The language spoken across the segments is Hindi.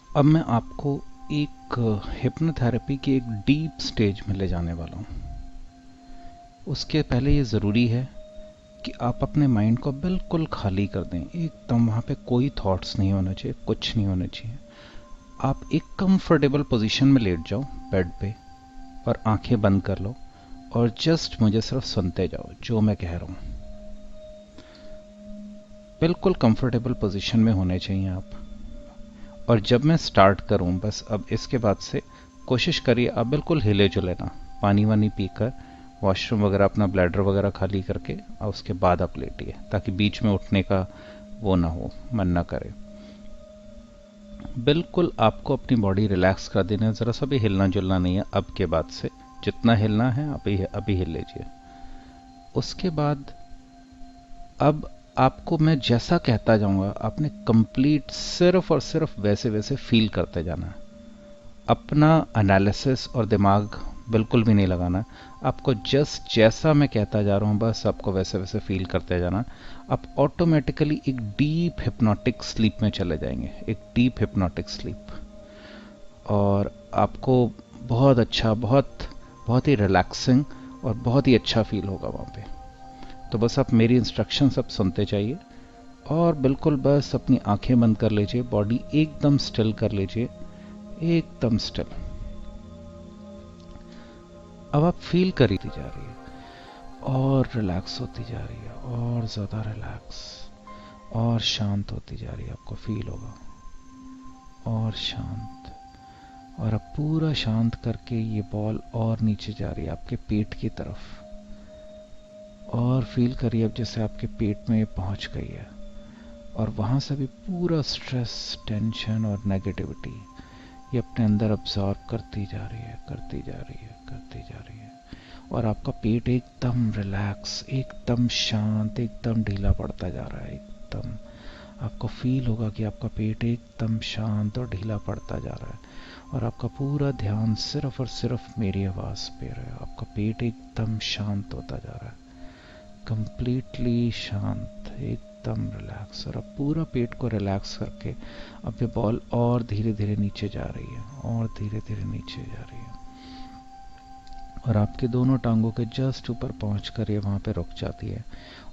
अब मैं आपको एक हिप्नोथेरेपी की एक डीप स्टेज में ले जाने वाला हूँ। उसके पहले ये ज़रूरी है कि आप अपने माइंड को बिल्कुल खाली कर दें। एकदम वहाँ पे कोई थॉट्स नहीं होना चाहिए, कुछ नहीं होना चाहिए। आप एक कंफर्टेबल पोजीशन में लेट जाओ बेड पे और आंखें बंद कर लो और जस्ट मुझे सिर्फ सुनते जाओ जो मैं कह रहा हूँ। बिल्कुल कंफर्टेबल पोजीशन में होने चाहिए आप। और जब मैं स्टार्ट करूं, बस अब इसके बाद से कोशिश करिए आप बिल्कुल हिले जुले ना। पानी वानी पीकर, वॉशरूम वगैरह अपना ब्लैडर वगैरह खाली करके और उसके बाद आप लेटिए, ताकि बीच में उठने का वो ना हो, मन ना करे। बिल्कुल आपको अपनी बॉडी रिलैक्स कर देना है, ज़रा सा भी हिलना जुलना नहीं है अब के बाद से। जितना हिलना है अभी अभी हिल लीजिए। उसके बाद अब आपको मैं जैसा कहता जाऊंगा आपने कंप्लीट सिर्फ और सिर्फ वैसे वैसे फील करते जाना है। अपना एनालिसिस और दिमाग बिल्कुल भी नहीं लगाना। आपको जस्ट जैसा मैं कहता जा रहा हूँ बस आपको वैसे वैसे फील करते जाना। आप ऑटोमेटिकली एक डीप हिप्नोटिक स्लीप में चले जाएंगे, एक डीप हिप्नोटिक स्लीप। और आपको बहुत अच्छा, बहुत बहुत ही रिलैक्सिंग और बहुत ही अच्छा फील होगा वहाँ पे। तो बस आप मेरी इंस्ट्रक्शन सब सुनते जाइए और बिल्कुल बस अपनी आंखें बंद कर लीजिए, बॉडी एकदम स्टिल कर लीजिए, एकदम स्टिल। अब आप फील करी जा रही है और रिलैक्स होती जा रही है और ज़्यादा रिलैक्स और शांत होती जा रही है। आपको फील होगा और शांत। और अब पूरा शांत करके ये बॉल और नीचे जा रही है आपके पेट की तरफ। और फील करिए अब जैसे आपके पेट में ये पहुंच गई है और वहां से भी पूरा स्ट्रेस, टेंशन और नेगेटिविटी ये अपने अंदर अब्सॉर्ब करती जा रही है, करती जा रही है, करती जा रही है। और आपका पेट एकदम रिलैक्स, एकदम शांत, एकदम ढीला पड़ता जा रहा है। एकदम आपको फील होगा कि आपका पेट एकदम शांत और ढीला पड़ता जा रहा है और आपका पूरा ध्यान सिर्फ और सिर्फ मेरी आवाज़ पे रहे। आपका पेट एकदम शांत होता जा रहा है, कंप्लीटली शांत, एकदम रिलैक्स। और अब पूरा पेट को रिलैक्स करके अब ये बॉल और धीरे धीरे नीचे जा रही है और धीरे धीरे नीचे जा रही है और आपके दोनों टांगों के जस्ट ऊपर पहुंच कर ये वहां पे रुक जाती है।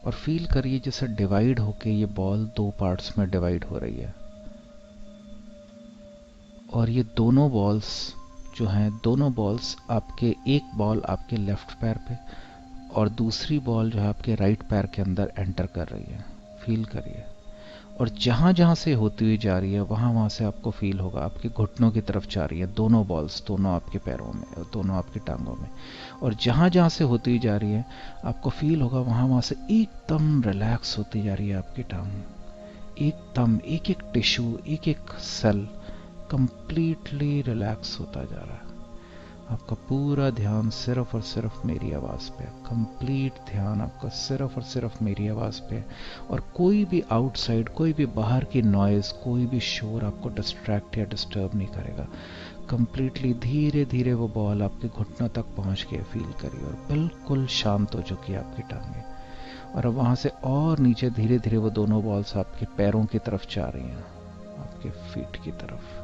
और फील करिए जैसे डिवाइड होके ये बॉल दो पार्ट्स में डिवाइड हो रही है। और ये दोनों बॉल्स जो हैं, दोनों बॉल्स आपके, एक बॉल आपके लेफ्ट पैर पे और दूसरी बॉल जो है आपके राइट पैर के अंदर एंटर कर रही है। फील करिए। और जहां जहां से होती हुई जा रही है वहां वहां से आपको फील होगा आपके घुटनों की तरफ जा रही है दोनों बॉल्स, दोनों आपके पैरों में और दोनों आपकी टांगों में। और जहां जहां से होती हुई जा रही है आपको फील होगा वहां वहां से एकदम रिलैक्स होती जा रही है आपकी टांग। एकदम एक एक टिश्यू, एक एक सेल कंप्लीटली रिलैक्स होता जा रहा है। आपका पूरा ध्यान सिर्फ और सिर्फ मेरी आवाज़ पे, कंप्लीट ध्यान आपका सिर्फ और सिर्फ मेरी आवाज़ पे। और कोई भी आउटसाइड, कोई भी बाहर की नॉइज़, कोई भी शोर आपको डिस्ट्रैक्ट या डिस्टर्ब नहीं करेगा। कंप्लीटली धीरे धीरे वो बॉल आपके घुटनों तक पहुंच के फील करिए और बिल्कुल शांत हो चुकी है आपकी टांगें। और अब वहां से और नीचे धीरे धीरे वो दोनों बॉल्स आपके पैरों की तरफ जा रही हैं, आपके फीट की तरफ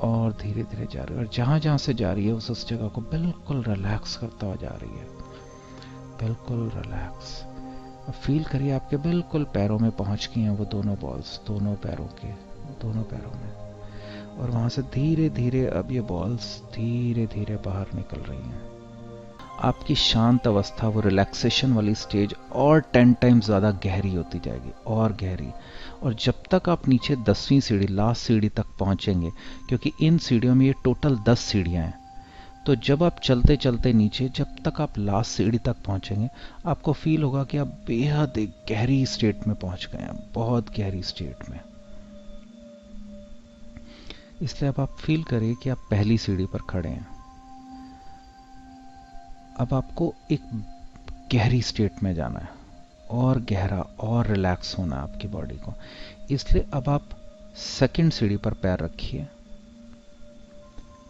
और धीरे धीरे जा रही है। और जहां जहां से जा रही है उस जगह को बिल्कुल रिलैक्स करता हुआ जा रही है, बिल्कुल रिलैक्स। अब फील करिए आपके बिल्कुल पैरों में पहुंच गई हैं वो दोनों बॉल्स, दोनों पैरों के, दोनों पैरों में। और वहां से धीरे धीरे अब ये बॉल्स धीरे धीरे बाहर निकल रही हैं। आपकी शांत अवस्था, वो रिलैक्सेशन वाली स्टेज और 10 टाइम्स ज़्यादा गहरी होती जाएगी और गहरी। और जब तक आप नीचे 10वीं सीढ़ी, लास्ट सीढ़ी तक पहुंचेंगे, क्योंकि इन सीढ़ियों में ये टोटल 10 सीढ़ियां हैं, तो जब आप चलते चलते नीचे, जब तक आप लास्ट सीढ़ी तक पहुंचेंगे आपको फील होगा कि आप बेहद एक गहरी स्टेट में पहुंच गए हैं, बहुत गहरी स्टेट में। इसलिए अब आप फील करिए कि आप पहली सीढ़ी पर खड़े हैं। अब आपको एक गहरी स्टेट में जाना है और गहरा और रिलैक्स होना है आपकी बॉडी को। इसलिए अब आप सेकंड सीढ़ी पर पैर रखिए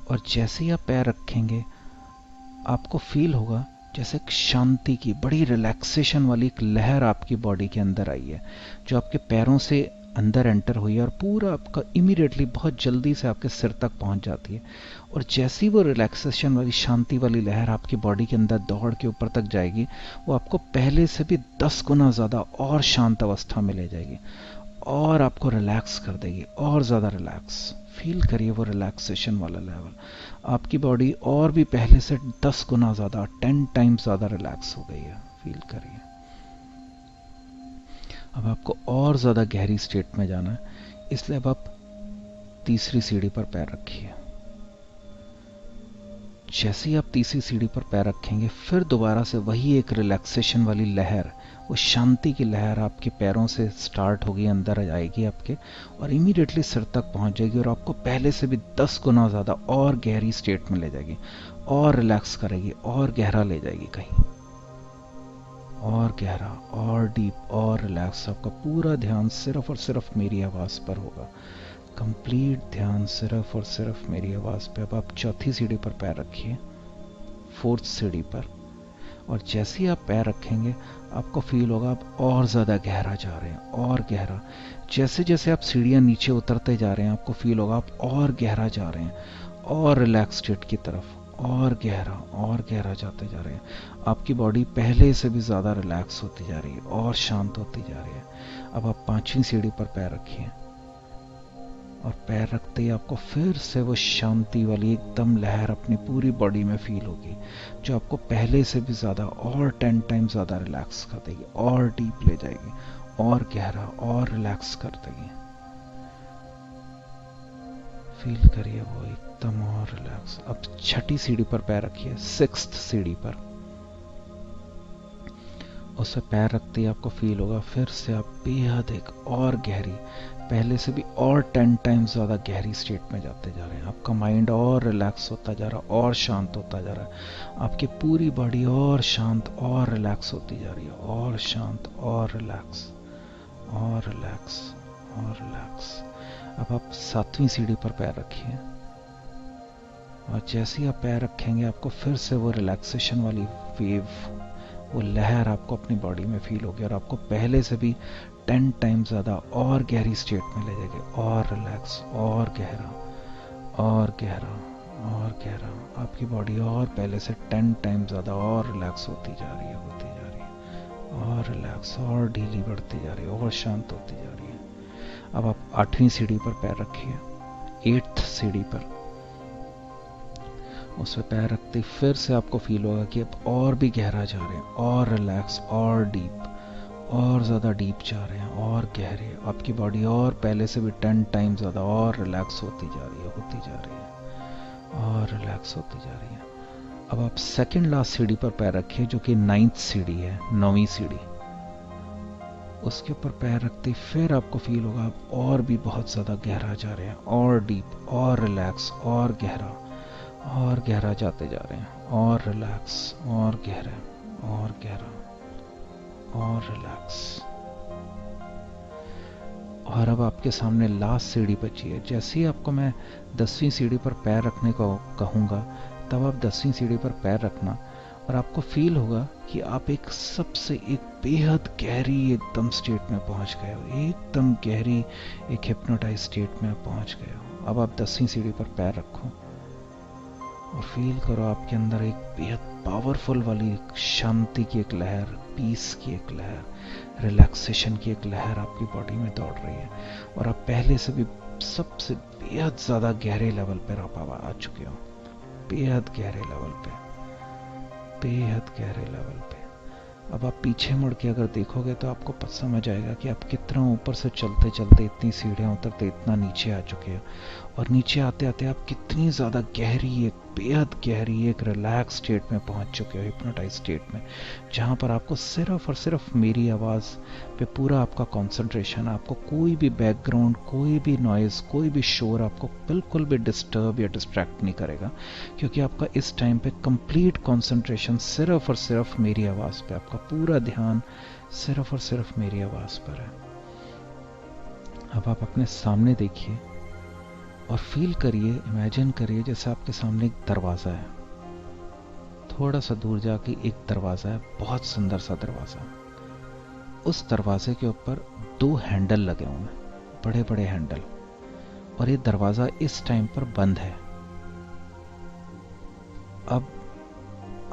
और जैसे ही आप पैर रखेंगे आपको फील होगा जैसे एक शांति की, बड़ी रिलैक्सेशन वाली एक लहर आपकी बॉडी के अंदर आई है, जो आपके पैरों से अंदर एंटर हुई है और पूरा आपका इमीडिएटली बहुत जल्दी से आपके सिर तक पहुंच जाती है। और जैसी वो रिलैक्सेशन वाली शांति वाली लहर आपकी बॉडी के अंदर दौड़ के ऊपर तक जाएगी, वो आपको पहले से भी 10 गुना ज़्यादा और शांत अवस्था में ले जाएगी और आपको रिलैक्स कर देगी, और ज़्यादा रिलैक्स फील करिए। वो रिलैक्सेशन वाला लेवल, आपकी बॉडी और भी पहले से 10 गुना ज़्यादा, 10 टाइम्स ज़्यादा रिलैक्स हो गई है। फील करिए। अब आपको और ज़्यादा गहरी स्टेट में जाना है, इसलिए अब आप तीसरी सीढ़ी पर पैर रखिए। जैसे ही आप तीसरी सीढ़ी पर पैर रखेंगे, फिर दोबारा से वही एक रिलैक्सेशन वाली लहर, वो शांति की लहर आपके पैरों से स्टार्ट होगी, अंदर आएगी आपके और इमीडिएटली सिर तक पहुंच जाएगी और आपको पहले से भी 10 गुना ज़्यादा और गहरी स्टेट में ले जाएगी और रिलैक्स करेगी और गहरा ले जाएगी, कहीं और गहरा और डीप और रिलैक्स। आपका पूरा ध्यान सिर्फ और सिर्फ मेरी आवाज़ पर होगा, कंप्लीट ध्यान सिर्फ और सिर्फ मेरी आवाज़ पे। अब आप चौथी सीढ़ी पर पैर रखिए, फोर्थ सीढ़ी पर, और जैसे ही आप पैर रखेंगे आपको फील होगा आप और ज़्यादा गहरा जा रहे हैं, और गहरा। जैसे जैसे आप सीढ़ियाँ नीचे उतरते जा रहे हैं आपको फील होगा आप और गहरा जा रहे हैं और रिलैक्स स्टेट की तरफ, और गहरा जाते जा रहे हैं। आपकी बॉडी पहले से भी ज़्यादा रिलैक्स होती जा रही है और शांत होती जा रही है। अब आप पांचवी सीढ़ी पर पैर रखिए और पैर रखते ही आपको फिर से वो शांति वाली एकदम लहर अपनी पूरी बॉडी में फील होगी, जो आपको पहले से भी ज़्यादा और 10 टाइम्स ज़्यादा रिलैक्स कर देगी और डीप ले जाएगी और गहरा और रिलैक्स कर देगी। फील करिए वो एकदम और रिलैक्स। अब छठी सीढ़ी पर पैर रखिए, सिक्स्थ सीढ़ी पर। उससे पैर रखते ही आपको फील होगा फिर से आप बेहद एक और गहरी, पहले से भी और 10 टाइम्स ज़्यादा गहरी स्टेट में जाते जा रहे हैं। आपका माइंड और रिलैक्स होता जा रहा है और शांत होता जा रहा है। आपकी पूरी बॉडी और शांत और रिलैक्स होती जा रही है, और शांत और रिलैक्स और रिलैक्स और रिलैक्स। अब आप सातवीं सीढ़ी पर पैर रखिए और जैसे ही आप पैर रखेंगे आपको फिर से वो रिलैक्सेशन वाली वेव, वो लहर आपको अपनी बॉडी में फील होगी और आपको पहले से भी 10 टाइम्स ज़्यादा और गहरी स्टेट में ले जाएगी, और रिलैक्स और गहरा और गहरा और गहरा। आपकी बॉडी और पहले से 10 टाइम्स ज़्यादा और रिलैक्स होती जा रही है और रिलैक्स और ढीली बढ़ती जा रही है और शांत होती जा रही है। अब आप आठवीं सीढ़ी पर पैर रखिए, 8th सीढ़ी पर। उस पर पैर रखते फिर से आपको फील होगा कि अब और भी गहरा जा रहे हैं और रिलैक्स और डीप, और ज़्यादा डीप जा रहे हैं और गहरे। आपकी बॉडी और पहले से भी 10 टाइम ज़्यादा और रिलैक्स होती जा रही है और रिलैक्स होती जा रही है। अब आप सेकंड लास्ट सीढ़ी पर पैर रखिए जो कि 9th सीढ़ी है, 9वीं सीढ़ी। उसके ऊपर पैर रखते फिर आपको फील होगा आप और भी बहुत ज़्यादा गहरा जा रहे हैं और डीप और रिलैक्स और गहरा जाते जा रहे हैं और रिलैक्स और गहरा और रिलैक्स। और अब आपके सामने लास्ट सीढ़ी बची है। जैसे ही आपको मैं 10वीं सीढ़ी पर पैर रखने को कहूँगा तब आप 10वीं सीढ़ी पर पैर रखना और आपको फील होगा कि आप एक सबसे एक बेहद गहरी एकदम स्टेट में पहुंच गए हो, एकदम गहरी एक हिप्नोटाइज स्टेट में पहुंच गए हो। अब आप 10वीं सीढ़ी पर पैर रखो और फील करो आपके अंदर एक बेहद पावरफुल वाली शांति की एक लहर, पीस की एक लहर, रिलैक्सेशन की एक लहर आपकी बॉडी में दौड़ रही है और आप पहले से भी सबसे बेहद ज़्यादा गहरे लेवल पर आप आ चुके हो, बेहद गहरे लेवल पे। अब आप पीछे मुड़ के अगर देखोगे तो आपको समझ आएगा कि आप कितना ऊपर से चलते चलते इतनी सीढ़ियाँ उतरते इतना नीचे आ चुके हो और नीचे आते आते आप कितनी ज़्यादा गहरी, एक बेहद गहरी एक रिलैक्स स्टेट में पहुंच चुके हो, हिप्नोटाइज स्टेट में, जहाँ पर आपको सिर्फ और सिर्फ मेरी आवाज़ पे पूरा आपका कंसंट्रेशन, आपको कोई भी बैकग्राउंड, कोई भी नॉइज़, कोई भी शोर आपको बिल्कुल भी डिस्टर्ब या डिस्ट्रैक्ट नहीं करेगा, क्योंकि आपका इस टाइम पे कंप्लीट कंसंट्रेशन सिर्फ और सिर्फ मेरी आवाज़ पे, आपका पूरा ध्यान सिर्फ और सिर्फ मेरी आवाज़ पर है। अब आप अपने सामने देखिए और फील करिए, इमेजिन करिए जैसे आपके सामने एक दरवाज़ा है, थोड़ा सा दूर जाके एक दरवाज़ा है, बहुत सुंदर सा दरवाज़ा। उस दरवाजे के ऊपर 2 हैंडल लगे हुए हैं, बड़े बड़े हैंडल, और ये दरवाजा इस टाइम पर बंद है। अब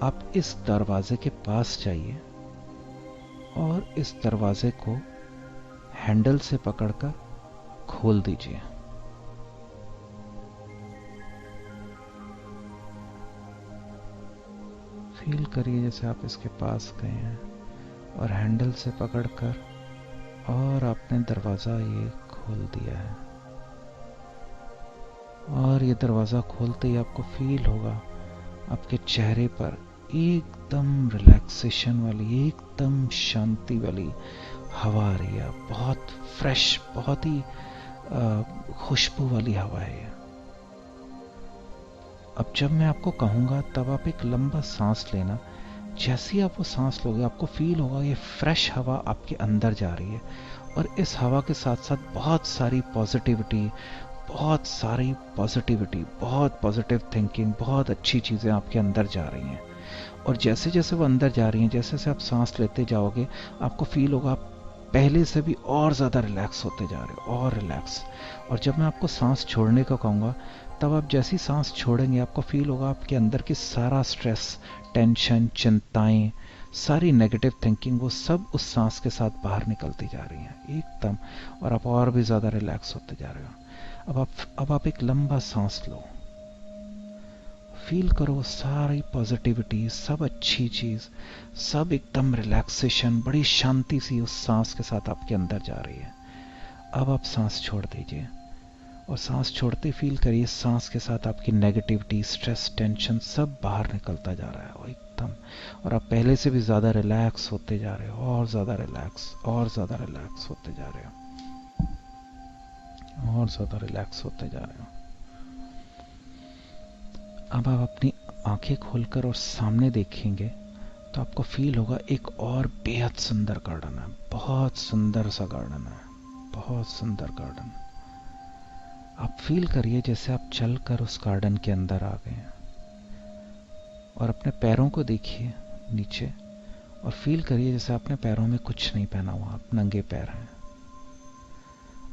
आप इस दरवाजे के पास जाइए और इस दरवाजे को हैंडल से पकड़कर खोल दीजिए। फील करिए जैसे आप इसके पास गए हैं और हैंडल से पकड़कर, और आपने दरवाजा ये खोल दिया है। और ये दरवाजा खोलते ही आपको फील होगा आपके चेहरे पर एकदम रिलैक्सेशन वाली, एकदम शांति वाली हवा आ रही है। बहुत फ्रेश, बहुत ही खुशबू वाली हवा है। अब जब मैं आपको कहूंगा तब आप एक लंबा सांस लेना। जैसे ही आप वो सांस लोगे आपको फील होगा ये फ्रेश हवा आपके अंदर जा रही है, और इस हवा के साथ साथ बहुत सारी पॉजिटिविटी, बहुत पॉजिटिव थिंकिंग, बहुत अच्छी चीजें आपके अंदर जा रही हैं। और जैसे जैसे वो अंदर जा रही हैं, जैसे जैसे आप सांस लेते जाओगे आपको फील होगा आप पहले से भी और ज्यादा रिलैक्स होते जा रहे हो, और रिलैक्स। और जब मैं आपको सांस छोड़ने का कहूंगा तब आप जैसी सांस छोड़ेंगे आपको फील होगा आपके अंदर की सारा स्ट्रेस, टेंशन, चिंताएं, सारी नेगेटिव थिंकिंग, वो सब उस सांस के साथ बाहर निकलती जा रही हैं एकदम, और आप और भी ज्यादा रिलैक्स होते जा रहे हो। अब आप एक लंबा सांस लो, फील करो सारी पॉजिटिविटी, सब अच्छी चीज, सब एकदम रिलैक्सेशन, बड़ी शांति सी उस सांस के साथ आपके अंदर जा रही है। अब आप सांस छोड़ दीजिए, और सांस छोड़ते फील करिए सांस के साथ आपकी नेगेटिविटी, स्ट्रेस, टेंशन सब बाहर निकलता जा रहा है एकदम, और आप पहले से भी ज्यादा रिलैक्स होते जा रहे हो, और ज्यादा रिलैक्स, और ज्यादा रिलैक्स होते जा रहे हो, और ज्यादा रिलैक्स होते जा रहे हो। अब आप अपनी आंखें खोलकर और सामने देखेंगे तो आपको फील होगा एक और बेहद सुंदर गार्डन है, बहुत सुंदर सा गार्डन है, बहुत सुंदर गार्डन। आप फील करिए जैसे आप चलकर उस गार्डन के अंदर आ गए हैं, और अपने पैरों को देखिए नीचे, और फील करिए जैसे आपने पैरों में कुछ नहीं पहना हुआ, आप नंगे पैर हैं।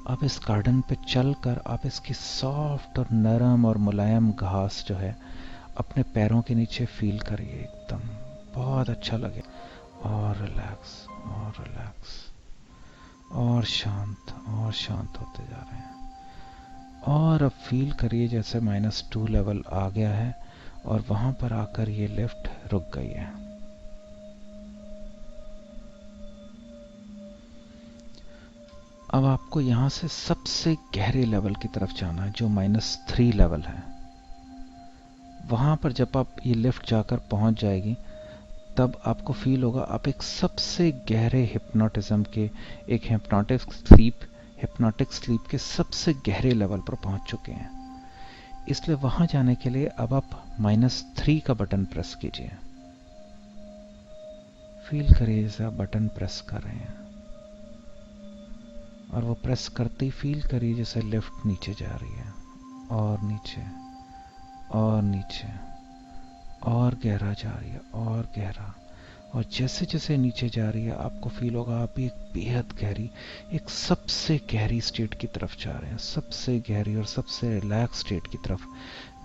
अब इस गार्डन पे चलकर आप इसकी सॉफ्ट और नरम और मुलायम घास जो है अपने पैरों के नीचे फील करिए, एकदम बहुत अच्छा लगे, और रिलैक्स, और रिलैक्स, और शांत होते जा रहे हैं। और अब फील करिए जैसे -2 लेवल आ गया है, और वहां पर आकर ये लिफ्ट रुक गई है। अब आपको यहां से सबसे गहरे लेवल की तरफ जाना है जो -3 लेवल है। वहां पर जब आप ये लिफ्ट जाकर पहुंच जाएगी तब आपको फील होगा आप एक सबसे गहरे हिप्नोटिज्म के, एक हिप्नोटिक स्लीप के सबसे गहरे लेवल पर पहुंच चुके हैं। इसलिए वहां जाने के लिए अब आप -3 का बटन प्रेस कीजिए। फील करिए जैसे आप बटन प्रेस कर रहे हैं, और वो प्रेस करते ही फील करिए जैसे लिफ्ट नीचे जा रही है, और नीचे, और नीचे, और गहरा जा रही है, और गहरा। और जैसे जैसे नीचे जा रही है आपको फील होगा आप एक बेहद गहरी, एक सबसे गहरी स्टेट की तरफ जा रहे हैं, सबसे गहरी और सबसे रिलैक्स स्टेट की तरफ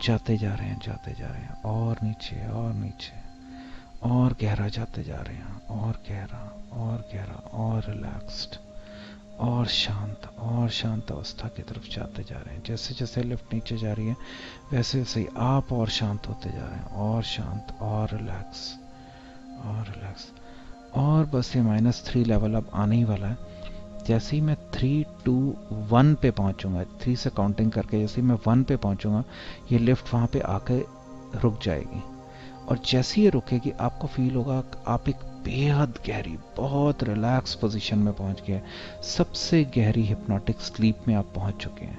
जाते जा रहे हैं, जाते जा रहे हैं, और नीचे, और नीचे, और गहरा जाते जा रहे हैं, और गहरा, और गहरा, और रिलैक्स्ड, और शांत अवस्था की तरफ जाते जा रहे हैं। जैसे जैसे लिफ्ट नीचे जा रही है वैसे वैसे ही आप और शांत होते जा रहे हैं, और शांत, और रिलैक्स, और रिलैक्स। और बस ये -3 लेवल अब आने ही वाला है। जैसे ही मैं 3, 2, 1 पे पहुंचूंगा, 3 से काउंटिंग करके जैसे ही मैं 1 पे पहुंचूंगा ये लिफ्ट वहां पे आके रुक जाएगी, और जैसे ही रुकेगी आपको फील होगा आप एक बेहद गहरी, बहुत रिलैक्स पोजीशन में पहुंच गए, सबसे गहरी हिप्नोटिक स्लीप में आप पहुंच चुके हैं।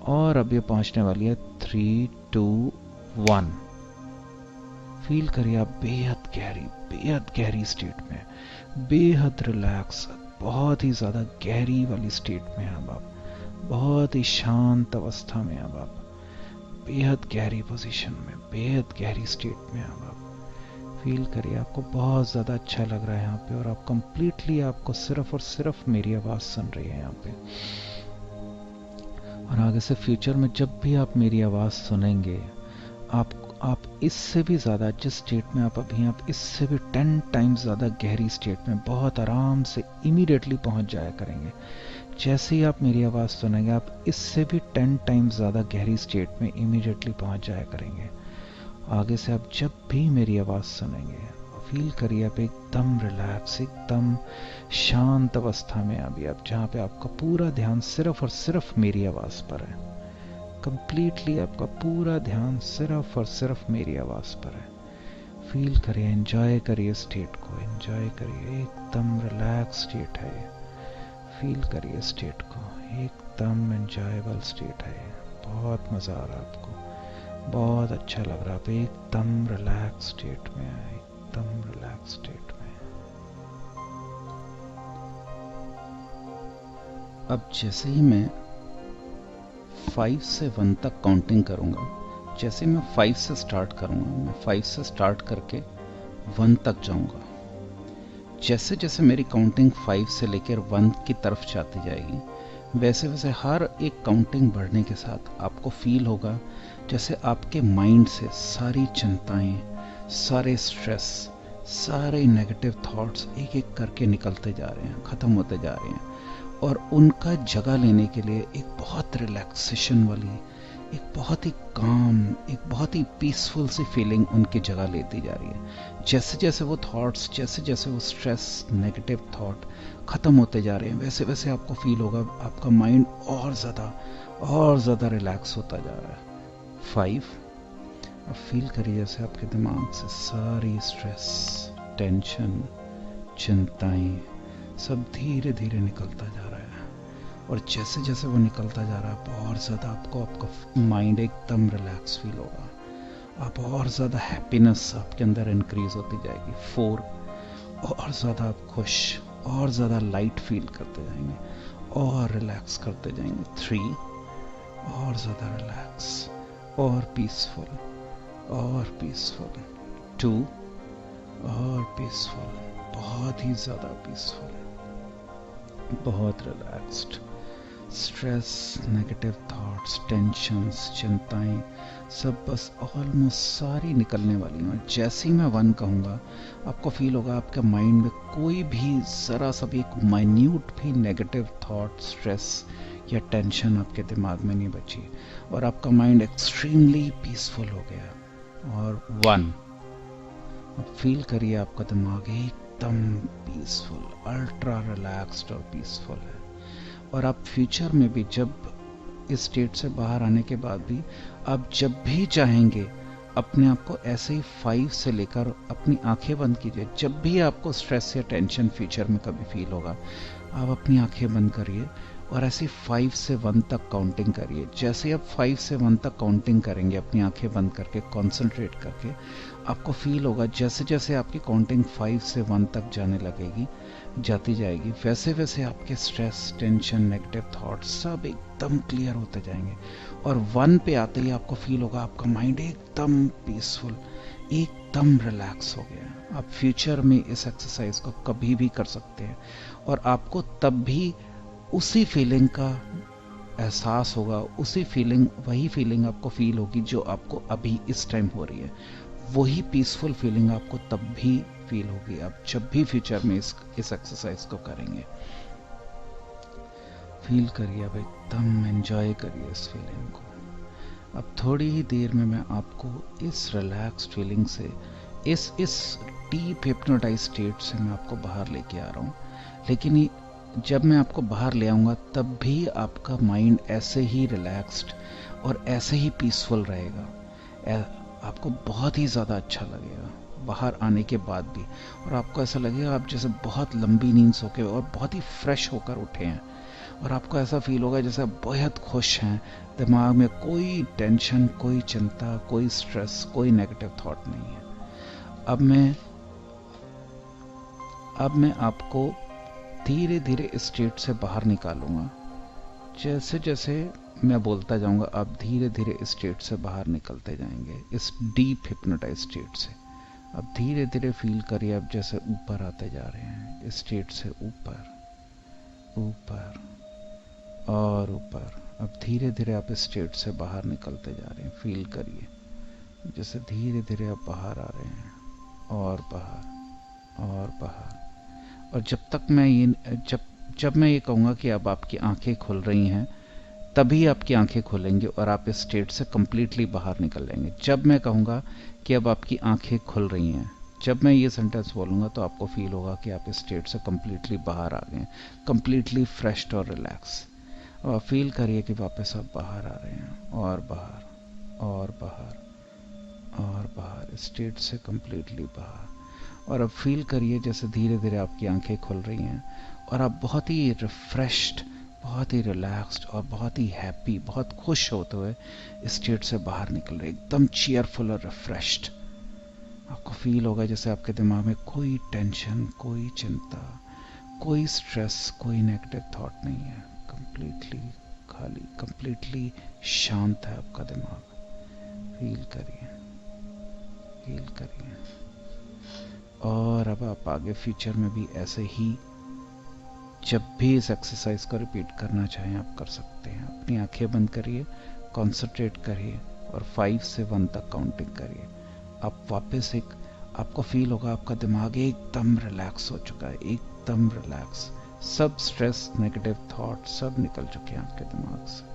और अब ये पहुंचने वाली है 3, 2, 1। फील करिए आप बेहद गहरी स्टेट में, बेहद रिलैक्स, बहुत ही ज्यादा गहरी वाली स्टेट में अब आप, बहुत ही शांत अवस्था में अब आप, बेहद गहरी पोजीशन में, बेहद गहरी स्टेट में अब आप फील करिए। आपको बहुत ज़्यादा अच्छा लग रहा है यहाँ पे, और आप कंप्लीटली, आपको सिर्फ और सिर्फ मेरी आवाज़ सुन रही है यहाँ पे। और आगे से फ्यूचर में जब भी आप मेरी आवाज़ सुनेंगे, आप इससे भी ज़्यादा, जिस स्टेट में आप अभी, आप इससे भी 10 टाइम्स ज़्यादा गहरी स्टेट में बहुत आराम से इमीडिएटली पहुंच जाया करेंगे। जैसे ही आप मेरी आवाज़ सुनेंगे, आप इससे भी 10 टाइम्स ज़्यादा गहरी स्टेट में इमीडिएटली पहुंच जाया करेंगे। आगे से आप जब भी मेरी आवाज़ सुनेंगे, फील करिए आप एकदम रिलैक्स, एकदम शांत अवस्था में अभी आप, जहाँ पे आपका पूरा ध्यान सिर्फ और सिर्फ मेरी आवाज़ पर है। कंप्लीटली आपका पूरा ध्यान सिर्फ और सिर्फ मेरी आवाज़ पर है। फील करिए, एंजॉय करिए स्टेट को, एंजॉय करिए, एकदम रिलैक्स स्टेट है ये। फील करिए स्टेट को, एकदम एंजॉयबल स्टेट है ये। बहुत मज़ा आ रहा है आपको, बहुत अच्छा लग रहा है, आप एकदम रिलैक्स स्टेट में है, एकदम रिलैक्स स्टेट में। अब जैसे ही मैं 5 से 1 तक काउंटिंग करूंगा, जैसे मैं 5 से स्टार्ट करूंगा, मैं 5 से स्टार्ट करके 1 तक जाऊंगा। जैसे जैसे मेरी काउंटिंग 5 से लेकर 1 की तरफ जाती जाएगी, वैसे वैसे हर एक काउंटिंग बढ़ने के साथ आपको फील होगा जैसे आपके माइंड से सारी चिंताएं, सारे स्ट्रेस, सारे नेगेटिव थॉट्स एक एक करके निकलते जा रहे हैं, ख़त्म होते जा रहे हैं, और उनका जगह लेने के लिए एक बहुत रिलैक्सेशन वाली, एक बहुत ही काम, एक बहुत ही पीसफुल सी फीलिंग उनकी जगह लेती जा रही है। जैसे जैसे वो थॉट्स, जैसे जैसे वो स्ट्रेस, नेगेटिव थॉट ख़त्म होते जा रहे हैं, वैसे वैसे आपको फील होगा आपका माइंड और ज़्यादा रिलैक्स होता जा रहा है। 5, अब फील करिए जैसे आपके दिमाग से सारी स्ट्रेस, टेंशन, चिंताएं सब धीरे धीरे निकलता जा रहा है, और जैसे जैसे वो निकलता जा रहा है और ज़्यादा आपका माइंड एकदम रिलैक्स फील होगा, आप और ज़्यादा हैप्पीनेस आपके अंदर इंक्रीज होती जाएगी। 4, और ज़्यादा आप खुश, और ज़्यादा लाइट फील करते जाएंगे, और रिलैक्स करते जाएंगे। 3, और ज़्यादा रिलैक्स, और पीसफुल, और पीसफुल। 2, और पीसफुल, बहुत ही ज़्यादा पीसफुल, बहुत relaxed. Stress, negative thoughts, tensions, चिंताएं सब बस ऑलमोस्ट सारी निकलने वाली हैं। जैसे ही मैं 1 कहूँगा, आपको फील होगा आपके माइंड में कोई भी ज़रा सा भी एक माइन्यूट भी नेगेटिव थॉट, स्ट्रेस या टेंशन आपके दिमाग में नहीं बची, और आपका माइंड एक्सट्रीमली पीसफुल हो गया। और 1, अब फील करिए आपका दिमाग एकदम पीसफुल, अल्ट्रा रिलैक्स्ड और पीसफुल है। और आप फ्यूचर में भी, जब इस स्टेट से बाहर आने के बाद भी, आप जब भी चाहेंगे अपने आप को ऐसे ही 5 से लेकर, अपनी आंखें बंद कीजिए, जब भी आपको स्ट्रेस या टेंशन फ्यूचर में कभी फील होगा, आप अपनी आंखें बंद करिए और ऐसे 5 से 1 तक काउंटिंग करिए। जैसे ही आप 5 से 1 तक काउंटिंग करेंगे अपनी आंखें बंद करके, कॉन्सेंट्रेट करके, आपको फील होगा जैसे जैसे आपकी काउंटिंग 5 से 1 तक जाने लगेगी, जाती जाएगी, वैसे वैसे आपके स्ट्रेस, टेंशन, नेगेटिव थॉट्स सब एकदम क्लियर होते जाएंगे, और 1 पे आते ही आपको फील होगा आपका माइंड एकदम पीसफुल, एकदम रिलैक्स हो गया। आप फ्यूचर में इस एक्सरसाइज को कभी भी कर सकते हैं, और आपको तब भी उसी फीलिंग का एहसास होगा, वही फीलिंग आपको फील होगी जो आपको अभी इस टाइम हो रही है। वही पीसफुल फीलिंग आपको तब भी फील होगी आप जब भी फ्यूचर में इस एक्सरसाइज को करेंगे। फील करिए, अब एकदम एंजॉय करिए इस फीलिंग को। अब थोड़ी ही देर में मैं आपको इस रिलैक्स्ड फीलिंग से, इस डीप हिप्नोटाइज स्टेट से मैं आपको बाहर लेके आ रहा हूँ। लेकिन जब मैं आपको बाहर ले आऊँगा तब भी आपका माइंड ऐसे ही रिलैक्स्ड और ऐसे ही पीसफुल रहेगा। आपको बहुत ही ज़्यादा अच्छा लगेगा बाहर आने के बाद भी, और आपको ऐसा लगेगा आप जैसे बहुत लंबी नींद सो के और बहुत ही फ्रेश होकर उठे हैं, और आपको ऐसा फील होगा जैसे आप बेहद खुश हैं, दिमाग में कोई टेंशन, कोई चिंता, कोई स्ट्रेस, कोई नेगेटिव थॉट नहीं है। अब मैं आपको धीरे धीरे इस स्टेट से बाहर निकालूंगा। जैसे जैसे मैं बोलता जाऊंगा, आप धीरे धीरे इस स्टेट से बाहर निकलते जाएंगे, इस डीप हिप्नोटाइज स्टेट से। अब धीरे धीरे फील करिए आप जैसे ऊपर आते जा रहे हैं, इस स्टेट से ऊपर, ऊपर, और ऊपर। अब धीरे धीरे आप इस स्टेट से बाहर निकलते जा रहे हैं। फील करिए जैसे धीरे धीरे आप बाहर आ रहे हैं, और बाहर और बाहर। और जब मैं ये कहूँगा कि अब आपकी आंखें खुल रही हैं, तभी आपकी आंखें खुलेंगी और आप इस स्टेट से कंप्लीटली बाहर निकल जाएंगे। जब मैं कहूँगा कि अब आपकी आंखें खुल रही हैं, जब मैं ये सेंटेंस बोलूँगा तो आपको फील होगा कि आप इस स्टेट से कंप्लीटली बाहर आ गए हैं, कंप्लीटली फ्रेश और रिलैक्स। और फील करिए कि वापस आप बाहर आ रहे हैं, और बाहर और बाहर और बाहर, स्टेट से कंप्लीटली बाहर। और अब फील करिए जैसे धीरे धीरे आपकी आंखें खुल रही हैं और आप बहुत ही रिफ्रेश्ड, बहुत ही रिलैक्स्ड और बहुत ही हैप्पी, बहुत खुश होते हुए स्टेट से बाहर निकल रहे, एकदम चीयरफुल और रिफ्रेश्ड। आपको फील होगा जैसे आपके दिमाग में कोई टेंशन, कोई चिंता, कोई स्ट्रेस, कोई नेगेटिव थॉट नहीं है। कंप्लीटली खाली, कंप्लीटली शांत है आपका दिमाग। फील करिए, फील करिए। और अब आप आगे फ्यूचर में भी ऐसे ही जब भी इस एक्सरसाइज को रिपीट करना चाहें आप कर सकते हैं। अपनी आंखें बंद करिए, कंसंट्रेट करिए और 5 से 1 तक काउंटिंग करिए। आप वापस आपको फील होगा आपका दिमाग एकदम रिलैक्स हो चुका है, एकदम रिलैक्स। सब स्ट्रेस, नेगेटिव थॉट सब निकल चुके हैं आपके दिमाग से।